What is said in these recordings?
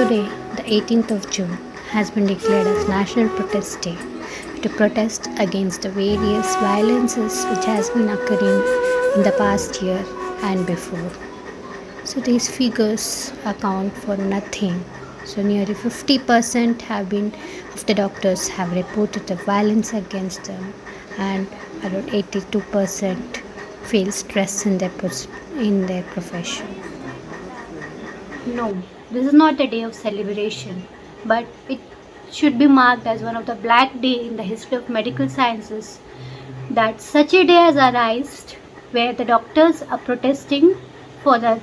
Today, the 18th of June, has been declared as National Protest Day to protest against the various violences which has been occurring in the past year and before. So these figures account for nothing. So nearly 50% have been of the doctors have reported the violence against them, and around 82% feel stress in their profession. No, this is not a day of celebration, but it should be marked as one of the black day in the history of medical sciences, that such a day has arisen where the doctors are protesting for the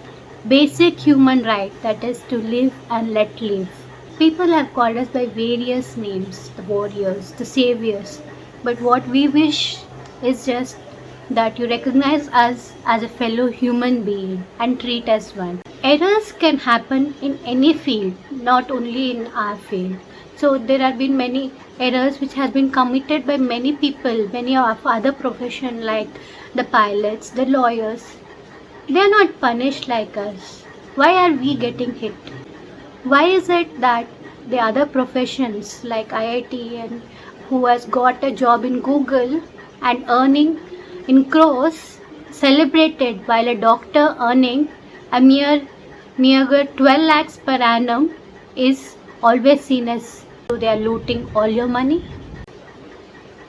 basic human right, that is to live and let live. People have called us by various names, the warriors, the saviors, but what we wish is just that you recognize us as a fellow human being and treat us one. Errors can happen in any field, not only in our field. So there have been many errors which have been committed by many people, many of other profession like the pilots, the lawyers. They are not punished like us. Why are we getting hit? Why is it that the other professions like IIT and who has got a job in Google and earning in crores celebrated, while a doctor earning a mere 12 lakhs per annum is always seen as so they are looting all your money?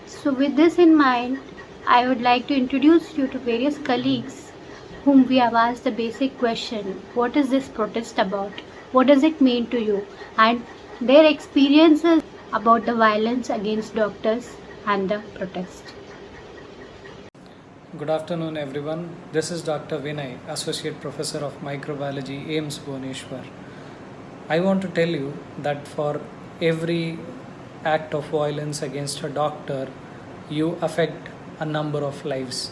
So with this in mind, I would like to introduce you to various colleagues whom we have asked the basic question, what is this protest about? What does it mean to you? And their experiences about the violence against doctors and the protest. Good afternoon, everyone. This is Dr. Vinay, Associate Professor of Microbiology, AIIMS Bhubaneswar. I want to tell you that for every act of violence against a doctor, you affect a number of lives.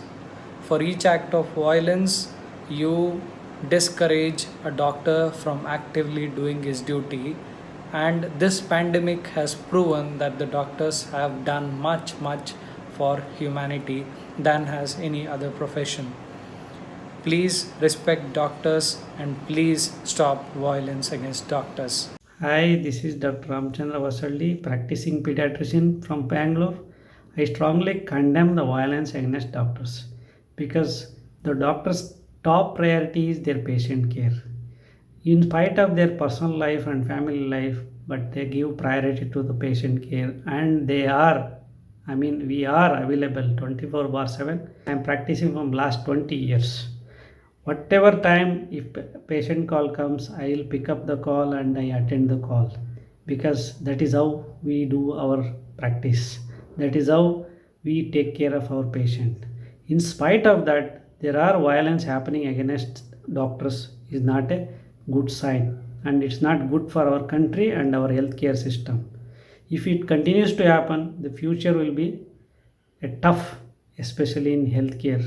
For each act of violence, you discourage a doctor from actively doing his duty, and this pandemic has proven that the doctors have done much for humanity than has any other profession. Please respect doctors and please stop violence against doctors. Hi, this is Dr. Ramchandra Vasalli, practicing pediatrician from Bangalore. I strongly condemn the violence against doctors because the doctors' top priority is their patient care. In spite of their personal life and family life, but they give priority to the patient care, and we are available 24/7. I am practicing from last 20 years. Whatever time, if patient call comes, I will pick up the call and I attend the call, because that is how we do our practice. That is how we take care of our patient. In spite of that, there are violence happening against doctors is not a good sign, and it's not good for our country and our healthcare system. If it continues to happen, the future will be a tough, especially in healthcare.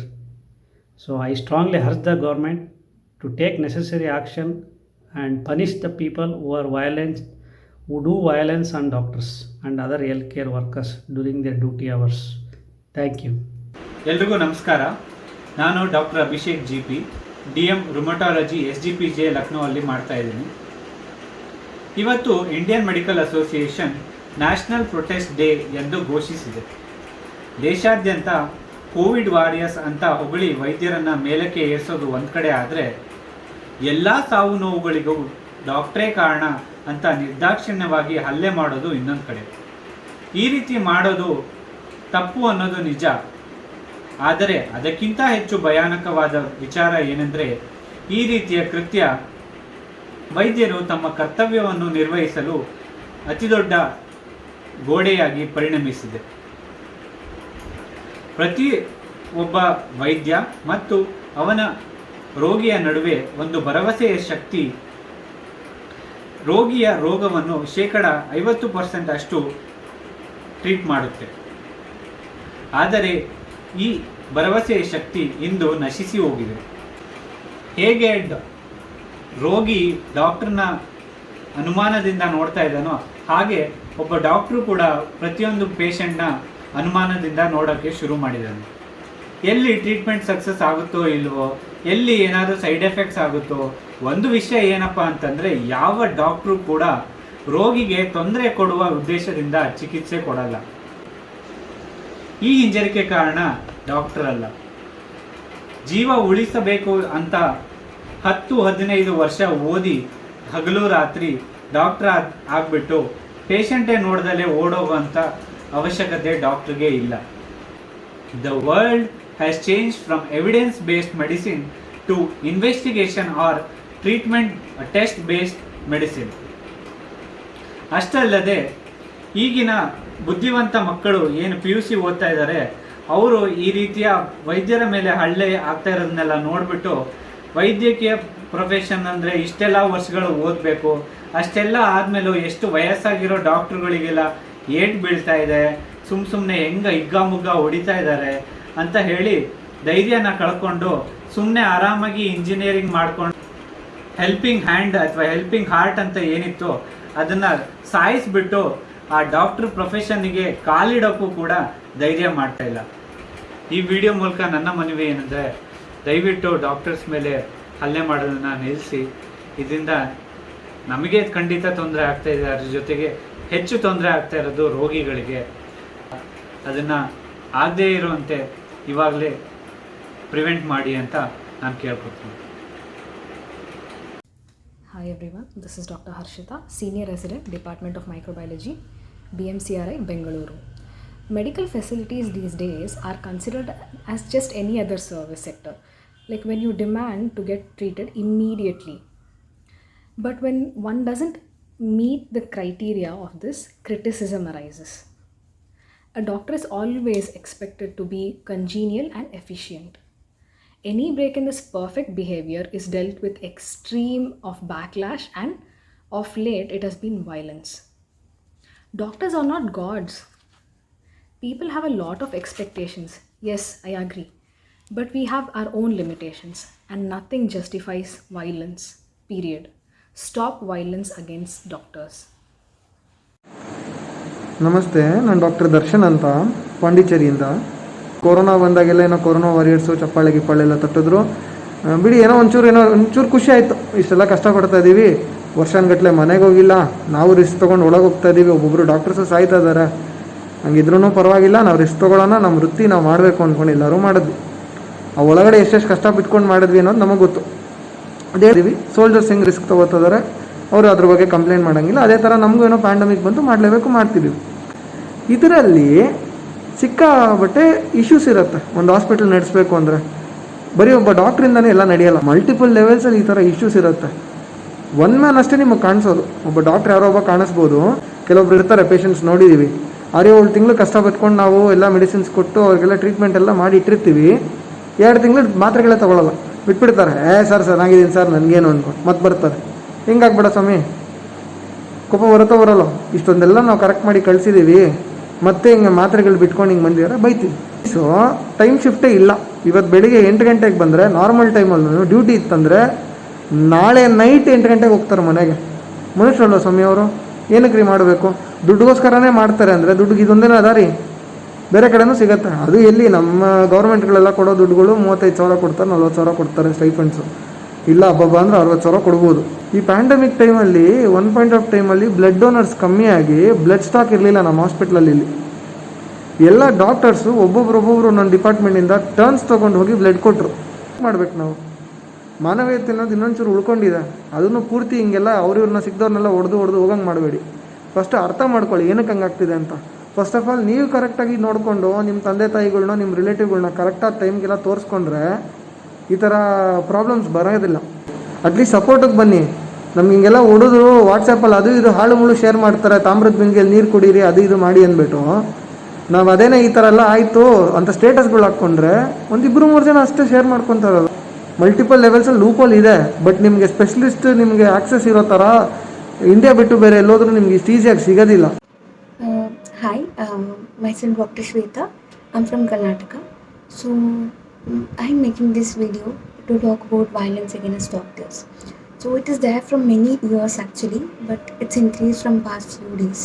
So I strongly urge the government to take necessary action and punish the people who do violence on doctors and other healthcare workers during their duty hours. Thank you. ಎಲ್ರಿಗೂ ನಮಸ್ಕಾರ. ನಾನು doctor Abhishek GP, DM rheumatology SGPJ Lucknow ಅಲ್ಲಿ ಮಾಡ್ತಾ ಇದ್ದೀನಿ. ಇವತ್ತು Indian medical association national protest day ಎಂದು ಘೋಷಿಸಿದೆ. ದೇಶಾದ್ಯಂತ ಕೋವಿಡ್ ವಾರಿಯರ್ಸ್ ಅಂತ ಹೊಗಳಿ ವೈದ್ಯರನ್ನು ಮೇಲಕ್ಕೆ ಏರಿಸೋದು ಒಂದು ಕಡೆ ಆದರೆ, ಎಲ್ಲ ಸಾವು ನೋವುಗಳಿಗೂ ಡಾಕ್ಟ್ರೇ ಕಾರಣ ಅಂತ ನಿರ್ದಾಕ್ಷಿಣ್ಯವಾಗಿ ಹಲ್ಲೆ ಮಾಡೋದು ಇನ್ನೊಂದು ಕಡೆ. ಈ ರೀತಿ ಮಾಡೋದು ತಪ್ಪು ಅನ್ನೋದು ನಿಜ. ಆದರೆ ಅದಕ್ಕಿಂತ ಹೆಚ್ಚು ಭಯಾನಕವಾದ ವಿಚಾರ ಏನೆಂದರೆ, ಈ ರೀತಿಯ ಕೃತ್ಯ ವೈದ್ಯರು ತಮ್ಮ ಕರ್ತವ್ಯವನ್ನು ನಿರ್ವಹಿಸಲು ಅತಿದೊಡ್ಡ ಗೋಡೆಯಾಗಿ ಪರಿಣಮಿಸಿದೆ. ಪ್ರತಿ ಒಬ್ಬ ವೈದ್ಯ ಮತ್ತು ಅವನ ರೋಗಿಯ ನಡುವೆ ಒಂದು ಭರವಸೆಯ ಶಕ್ತಿ ರೋಗಿಯ ರೋಗವನ್ನು 50% ಅಷ್ಟು ಟ್ರೀಟ್ ಮಾಡುತ್ತೆ. ಆದರೆ ಈ ಭರವಸೆಯ ಶಕ್ತಿ ಇಂದು ನಶಿಸಿ ಹೋಗಿದೆ. ಹೇಗೆ ರೋಗಿ ಡಾಕ್ಟರ್ನ ಅನುಮಾನದಿಂದ ನೋಡ್ತಾ ಇದ್ದಾನೋ, ಹಾಗೆ ಒಬ್ಬ ಡಾಕ್ಟ್ರು ಕೂಡ ಪ್ರತಿಯೊಂದು ಪೇಷಂಟ್ನ ಅನುಮಾನದಿಂದ ನೋಡೋಕ್ಕೆ ಶುರು ಮಾಡಿದ್ದಾನೆ. ಎಲ್ಲಿ ಟ್ರೀಟ್ಮೆಂಟ್ ಸಕ್ಸಸ್ ಆಗುತ್ತೋ ಇಲ್ವೋ, ಎಲ್ಲಿ ಏನಾದರೂ ಸೈಡ್ ಎಫೆಕ್ಟ್ಸ್ ಆಗುತ್ತೋ, ಒಂದು ವಿಷಯ ಏನಪ್ಪ ಅಂತಂದರೆ, ಯಾವ ಡಾಕ್ಟ್ರು ಕೂಡ ರೋಗಿಗೆ ತೊಂದರೆ ಕೊಡುವ ಉದ್ದೇಶದಿಂದ ಚಿಕಿತ್ಸೆ ಕೊಡಲ್ಲ. ಈ ಹಿಂಜರಿಕೆ ಕಾರಣ ಡಾಕ್ಟರ್ ಅಲ್ಲ. ಜೀವ ಉಳಿಸಬೇಕು ಅಂತ 10-15 ವರ್ಷ ಓದಿ ಹಗಲು ರಾತ್ರಿ ಡಾಕ್ಟರ್ ಆಗ್ಬಿಟ್ಟು ಪೇಷಂಟೇ ನೋಡ್ದಲೇ ಓಡೋಗುವಂಥ ಅವಶ್ಯಕತೆ ಡಾಕ್ಟ್ರಿಗೆ ಇಲ್ಲ. The world has change from evidence based medicine to investigation or treatment test based medicine. ಅಷ್ಟಲ್ಲದೆ ಈಗಿನ ಬುದ್ಧಿವಂತ ಮಕ್ಕಳು ಏನು PUC ಓದ್ತಾ ಇದ್ದಾರೆ, ಅವರು ಈ ರೀತಿಯ ವೈದ್ಯರ ಮೇಲೆ ಹಲ್ಲೆ ಆಗ್ತಾ ಇರೋದನ್ನೆಲ್ಲ ನೋಡಿಬಿಟ್ಟು ವೈದ್ಯಕೀಯ ಪ್ರೊಫೆಷನ್ ಅಂದರೆ ಇಷ್ಟೆಲ್ಲ ವರ್ಷಗಳು ಓದಬೇಕು, ಅಷ್ಟೆಲ್ಲ ಆದಮೇಲೂ ಎಷ್ಟು ವಯಸ್ಸಾಗಿರೋ ಡಾಕ್ಟ್ರುಗಳಿಗೆಲ್ಲ ಏಟ್ ಬೀಳ್ತಾ ಇದೆ, ಸುಮ್ಮನೆ ಹಿಗ್ಗಾಮುಗ್ಗ ಹೊಡಿತಾ ಇದ್ದಾರೆ ಅಂತ ಹೇಳಿ ಧೈರ್ಯನ ಕಳ್ಕೊಂಡು ಸುಮ್ಮನೆ ಆರಾಮಾಗಿ ಇಂಜಿನಿಯರಿಂಗ್ ಮಾಡ್ಕೊಂಡು ಹೆಲ್ಪಿಂಗ್ ಹ್ಯಾಂಡ್ ಅಥವಾ ಹೆಲ್ಪಿಂಗ್ ಹಾರ್ಟ್ ಅಂತ ಏನಿತ್ತು ಅದನ್ನು ಸಾಯಿಸಿಬಿಟ್ಟು ಆ ಡಾಕ್ಟ್ರ್ ಪ್ರೊಫೆಷನ್ನಿಗೆ ಕಾಲಿಡೋಕ್ಕೂ ಕೂಡ ಧೈರ್ಯ ಮಾಡ್ತಾ ಇಲ್ಲ. ಈ ವಿಡಿಯೋ ಮೂಲಕ ನನ್ನ ಮನವಿ ಏನಂದರೆ, ದಯವಿಟ್ಟು ಡಾಕ್ಟರ್ಸ್ ಮೇಲೆ ಹಲ್ಲೆ ಮಾಡೋದನ್ನು ನಿಲ್ಲಿಸಿ. ಇದರಿಂದ ನಮಗೆ ಖಂಡಿತ ತೊಂದರೆ ಆಗ್ತಾಯಿದೆ, ಅದ್ರ ಜೊತೆಗೆ ಹೆಚ್ಚು ತೊಂದರೆ ಆಗ್ತಾ ಇರೋದು ರೋಗಿಗಳಿಗೆ. ಅದನ್ನು ಆಗದೇ ಇರುವಂತೆ ಇವಾಗಲೇ ಪ್ರಿವೆಂಟ್ ಮಾಡಿ ಅಂತ ನಾನು ಕೇಳ್ಕೊತೀನಿ. Hi everyone, this is Dr. Harshita, Senior Resident, Department of Microbiology, BMCRI, Bengaluru. Medical facilities these days are considered as just any other service sector, like when you demand to get treated immediately. But when one doesn't meet the criteria of this, criticism arises. A doctor is always expected to be congenial and efficient. Any break in this perfect behavior is dealt with extreme of backlash, and of late it has been violence. Doctors are not gods. People have a lot of expectations. Yes, I agree. But we have our own limitations, and nothing justifies violence. Period. Stop violence against doctors. ನಮಸ್ತೆ, ನಾನು doctor Darshan ಅಂತ ಪಾಂಡಿಚೇರಿಯಿಂದ. Corona ಬಂದಾಗೆಲ್ಲ ಏನೋ corona warriors ಚಪ್ಪಾಳೆ ಗಿಪ್ಪಾಳೆಲ್ಲ ತಟ್ಟಿದ್ರು. ಬಿಡಿ, ಒಂಚೂರು ಖುಷಿ ಆಯಿತು. ಇಷ್ಟೆಲ್ಲ ಕಷ್ಟಪಡ್ತಾ ಇದ್ದೀವಿ, ವರ್ಷಾನುಗಟ್ಟಲೆ ಮನೆಗೆ ಹೋಗಿಲ್ಲ, ನಾವು ರಿಸ್ಕ್ ತೊಗೊಂಡು ಒಳಗೆ ಹೋಗ್ತಾ ಇದ್ದೀವಿ, ಒಬ್ಬೊಬ್ಬರು ಡಾಕ್ಟರ್ಸು ಸಾಯ್ತಾ ಇದ್ದಾರೆ. ಹಂಗಿದ್ರೂ ಪರವಾಗಿಲ್ಲ, ನಾವು ರಿಸ್ಕ್ ತೊಗೊಳ್ಳೋಣ, ನಮ್ಮ ವೃತ್ತಿ ನಾವು ಮಾಡಬೇಕು ಅಂದ್ಕೊಂಡು ಎಲ್ಲರೂ ಮಾಡಿದ್ವಿ. ಆ ಒಳಗಡೆ ಎಷ್ಟೆಷ್ಟು ಕಷ್ಟ ಬಿಟ್ಕೊಂಡು ಮಾಡಿದ್ವಿ ಅನ್ನೋದು ನಮಗೆ ಗೊತ್ತು. ಅದೇ ಇದ್ದೀವಿ, ಸೋಲ್ಜರ್ಸ್ ಹೆಂಗೆ ರಿಸ್ಕ್ ತೊಗೋತಿದ್ದಾರೆ, ಅವರು ಅದ್ರ ಬಗ್ಗೆ ಕಂಪ್ಲೇಂಟ್ ಮಾಡೋಂಗಿಲ್ಲ. ಅದೇ ಥರ ನಮಗೂ ಏನೋ ಪ್ಯಾಂಡಮಿಕ್ ಬಂತು, ಮಾಡಲೇಬೇಕು, ಮಾಡ್ತಿದ್ದೀವಿ. ಇದರಲ್ಲಿ ಸಿಕ್ಕಾಬಟ್ಟೆ ಇಶ್ಯೂಸ್ ಇರುತ್ತೆ. ಒಂದು ಹಾಸ್ಪಿಟಲ್ ನಡೆಸಬೇಕು ಅಂದರೆ ಬರೀ ಒಬ್ಬ ಡಾಕ್ಟ್ರಿಂದನೇ ಎಲ್ಲ ನಡೆಯಲ್ಲ. ಮಲ್ಟಿಪಲ್ ಲೆವೆಲ್ಸಲ್ಲಿ ಈ ಥರ ಇಶ್ಯೂಸ್ ಇರುತ್ತೆ. ಒನ್ ಮ್ಯಾನ್ ಅಷ್ಟೇ ನಿಮಗೆ ಕಾಣಿಸೋದು. ಒಬ್ಬ ಡಾಕ್ಟ್ರ್ ಯಾರೋ ಒಬ್ಬ ಕಾಣಿಸ್ಬೋದು, ಕೆಲವೊಬ್ರು ಇರ್ತಾರೆ ಪೇಷಂಟ್ಸ್ ನೋಡಿದ್ದೀವಿ. 6-7 ತಿಂಗಳು ಕಷ್ಟ ಪಟ್ಕೊಂಡು ನಾವು ಎಲ್ಲ ಮೆಡಿಸಿನ್ಸ್ ಕೊಟ್ಟು ಅವ್ರಿಗೆಲ್ಲ ಟ್ರೀಟ್ಮೆಂಟ್ ಎಲ್ಲ ಮಾಡಿ ಇಟ್ಟಿರ್ತೀವಿ. 2 ತಿಂಗಳು ಮಾತ್ರೆಗಳೇ ತೊಗೊಳ್ಳಲ್ಲ, ಬಿಟ್ಬಿಡ್ತಾರೆ. ಸರ್ ಚೆನ್ನಾಗಿದ್ದೀನಿ ಸರ್, ನನಗೇನು ಅಂದ್ಕೊಂಡು ಮತ್ತೆ ಬರ್ತಾರೆ. ಹಿಂಗಾಗ್ಬೇಡ ಸ್ವಾಮಿ, ಕೋಪ ಬರಲ್ಲ. ಇಷ್ಟೊಂದೆಲ್ಲ ನಾವು ಕರೆಕ್ಟ್ ಮಾಡಿ ಕಳಿಸಿದ್ದೀವಿ, ಮತ್ತೆ ಹಿಂಗೆ ಮಾತ್ರೆಗಳು ಬಿಟ್ಕೊಂಡು ಹಿಂಗೆ ಬಂದಿದ್ದಾರೆ, ಬೈತೀವಿ. ಸೊ ಟೈಮ್ ಶಿಫ್ಟೇ ಇಲ್ಲ. ಇವತ್ತು ಬೆಳಿಗ್ಗೆ 8 ಗಂಟೆಗೆ ಬಂದರೆ ನಾರ್ಮಲ್ ಟೈಮಲ್ಲೂ ಡ್ಯೂಟಿ ಇತ್ತಂದರೆ ನಾಳೆ ನೈಟ್ 8 ಗಂಟೆಗೆ ಹೋಗ್ತಾರೆ ಮನೆಗೆ. ಮನುಷ್ಯರಲ್ಲ ಸ್ವಾಮಿ ಅವರು, ಏನಕ್ಕೆ ಮಾಡಬೇಕು? ದುಡ್ಡುಗೋಸ್ಕರನೇ ಮಾಡ್ತಾರೆ ಅಂದರೆ ದುಡ್ಡಿಗೆ ಇದೊಂದೇನೋ ಅದಾರಿ, ಬೇರೆ ಕಡೆನೂ ಸಿಗುತ್ತೆ. ಅದು ಎಲ್ಲಿ ನಮ್ಮ ಗೌರ್ಮೆಂಟ್ಗಳೆಲ್ಲ ಕೊಡೋ ದುಡ್ಡುಗಳು 35,000 ಕೊಡ್ತಾರೆ, 40,000 ಕೊಡ್ತಾರೆ ಸ್ಟೈಫಂಡ್ಸು. ಇಲ್ಲ ಹಬ್ಬ ಅಂದರೆ 60,000 ಕೊಡ್ಬೋದು. ಈ ಪ್ಯಾಂಡಮಿಕ್ ಟೈಮಲ್ಲಿ 1 ಪಾಯಿಂಟ್ ಆಫ್ ಟೈಮಲ್ಲಿ ಬ್ಲಡ್ ಡೋನರ್ಸ್ ಕಮ್ಮಿಯಾಗಿ ಬ್ಲಡ್ ಸ್ಟಾಕ್ ಇರಲಿಲ್ಲ ನಮ್ಮ ಹಾಸ್ಪಿಟ್ಲಲ್ಲಿ. ಇಲ್ಲಿ ಎಲ್ಲ ಡಾಕ್ಟರ್ಸು ಒಬ್ಬೊಬ್ರು ನನ್ನ ಡಿಪಾರ್ಟ್ಮೆಂಟಿಂದ ಟರ್ನ್ಸ್ ತೊಗೊಂಡು ಹೋಗಿ ಬ್ಲಡ್ ಕೊಟ್ಟರು. ಮಾಡಬೇಕು ನಾವು, ಮಾನವೀಯತೆ ಅನ್ನೋದು ಇನ್ನೊಂಚೂರು ಉಳ್ಕೊಂಡಿದೆ. ಅದನ್ನು ಪೂರ್ತಿ ಹಿಂಗೆಲ್ಲ ಇವ್ರನ್ನ ಸಿಕ್ದವ್ರನ್ನೆಲ್ಲ ಹೊಡೆದು ಹೋಗಂಗೆ ಮಾಡಬೇಡಿ. ಫಸ್ಟ್ ಅರ್ಥ ಮಾಡ್ಕೊಳ್ಳಿ ಏನಕ್ಕೆ ಹಂಗಾಗ್ತಿದೆ ಅಂತ. ಫಸ್ಟ್ ಆಫ್ ಆಲ್ ನೀವು ಕರೆಕ್ಟಾಗಿ ನೋಡಿಕೊಂಡು ನಿಮ್ಮ ತಂದೆ ತಾಯಿಗಳ್ನ, ನಿಮ್ಮ ರಿಲೇಟಿವ್ಗಳನ್ನ ಕರೆಕ್ಟಾಗಿ ಟೈಮ್ಗೆಲ್ಲ ತೋರಿಸ್ಕೊಂಡ್ರೆ ಈ ಥರ ಪ್ರಾಬ್ಲಮ್ಸ್ ಬರೋದಿಲ್ಲ. ಅಟ್ಲೀಸ್ಟ್ ಸಪೋರ್ಟಿಗೆ ಬನ್ನಿ. ನಮ್ಗೆ ಹಿಂಗೆಲ್ಲ ಹೊಡೆದ್ರು ವಾಟ್ಸಪ್ಪಲ್ಲಿ ಅದು ಇದು ಹಾಳು ಮುಳು ಶೇರ್ ಮಾಡ್ತಾರೆ, ತಾಮ್ರದ ಬಿಂದಿಗೆಯಲ್ಲಿ ನೀರು ಕುಡೀರಿ, ಅದು ಇದು ಮಾಡಿ ಅಂದ್ಬಿಟ್ಟು. ನಾವು ಅದೇನೇ ಈ ಥರ ಎಲ್ಲ ಆಯಿತು ಅಂತ ಸ್ಟೇಟಸ್ಗಳು ಹಾಕ್ಕೊಂಡ್ರೆ 1-2-3 ಜನ ಅಷ್ಟೇ ಶೇರ್ ಮಾಡ್ಕೊತಾ ಇರೋದು. ಮಲ್ಟಿಪಲ್ ಲೆವೆಲ್ಸಲ್ಲಿ ಲೂಪಲ್ಲಿ ಇದೆ. ಬಟ್ ನಿಮಗೆ ಸ್ಪೆಷಲಿಸ್ಟ್ ನಿಮಗೆ ಆಕ್ಸೆಸ್ ಇರೋ ಥರ ಇಂಡಿಯಾ ಬಿಟ್ಟು ಬೇರೆ ಎಲ್ಲೋದ್ರೂ ನಿಮ್ಗೆ ಇಷ್ಟು ಈಸಿಯಾಗಿ ಸಿಗೋದಿಲ್ಲ. Hi, myself Dr. Shweta. I'm from Karnataka. So, I'm making this video to talk about violence against doctors. So, it is there from many years actually, but it's increased from past few days.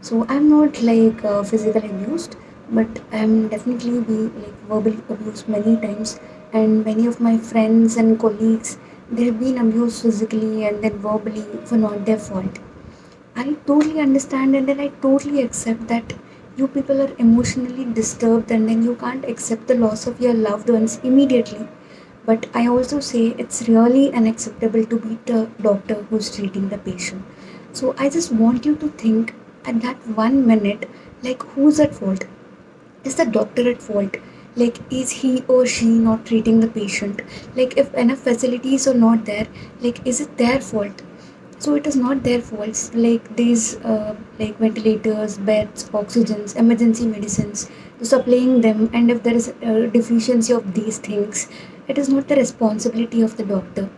So, I'm not like physically abused, but I'm definitely be like verbally abused many times. And many of my friends and colleagues, they have been abused physically and then verbally for not their fault. I totally understand and then I totally accept that you people are emotionally disturbed and then you can't accept the loss of your loved ones immediately. But I also say it's really unacceptable to beat a doctor who's treating the patient. So I just want you to think at that 1 minute, like who's at fault? Is the doctor at fault? Like is he or she not treating the patient? Like if enough facilities are not there, like is it their fault? So it is not their faults, like these like ventilators, beds, oxygens, emergency medicines, supplying them, and if there is a deficiency of these things, it is not the responsibility of the doctor.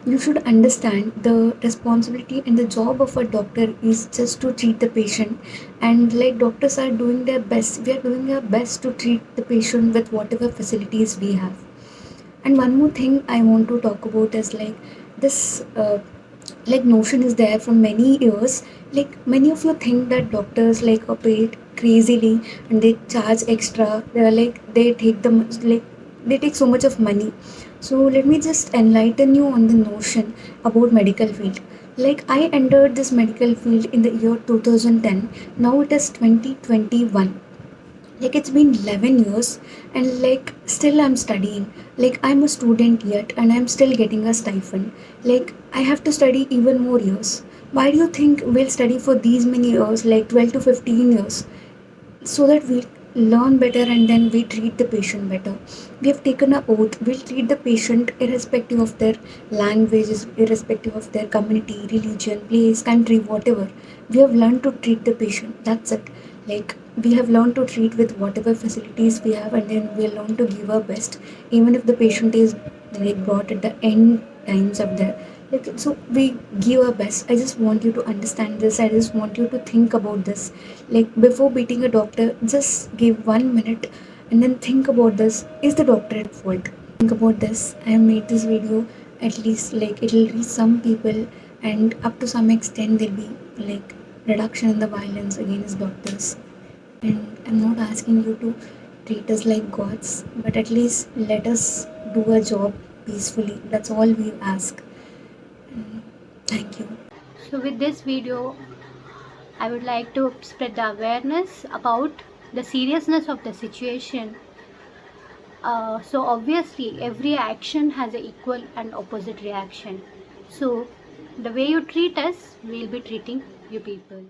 You should understand the responsibility and the job of a doctor is just to treat the patient, and like doctors are doing their best, we are doing our best to treat the patient with whatever facilities we have. And one more thing I want to talk about is like this like notion is there from many years. Like many of you think that doctors like are paid crazily and they charge extra. They are like they take the like they take so much of money. So let me just enlighten you on the notion about medical field. Like I entered this medical field in the year 2010. Now it is 2021. Like it's been 11 years and like still I'm studying. Like I'm a student yet and I'm still getting a stipend. Like I have to study even more years. Why do you think we'll study for these many years, like 12 to 15 years? So that we learn better and then we treat the patient better. We have taken an oath, we'll treat the patient irrespective of their languages, irrespective of their community, religion, place, country, whatever. We have learned to treat the patient, that's it. Like we have learned to treat with whatever facilities we have and then we learn to give our best even if the patient is like brought at the end times of their like. So we give our best. I just want you to understand this, I just want you to think about this. Like before beating a doctor, just give 1 minute and then think about this. Is the doctor at fault? Think about this. I have made this video, at least like it will reach some people and up to some extent there'll be like reduction in the violence against doctors. And I'm not asking you to treat us like gods, but at least let us do a job peacefully. That's all we ask. And thank you. So with this video, I would like to spread the awareness about the seriousness of the situation. So obviously every action has an equal and opposite reaction. So the way you treat us, we'll be treating you people.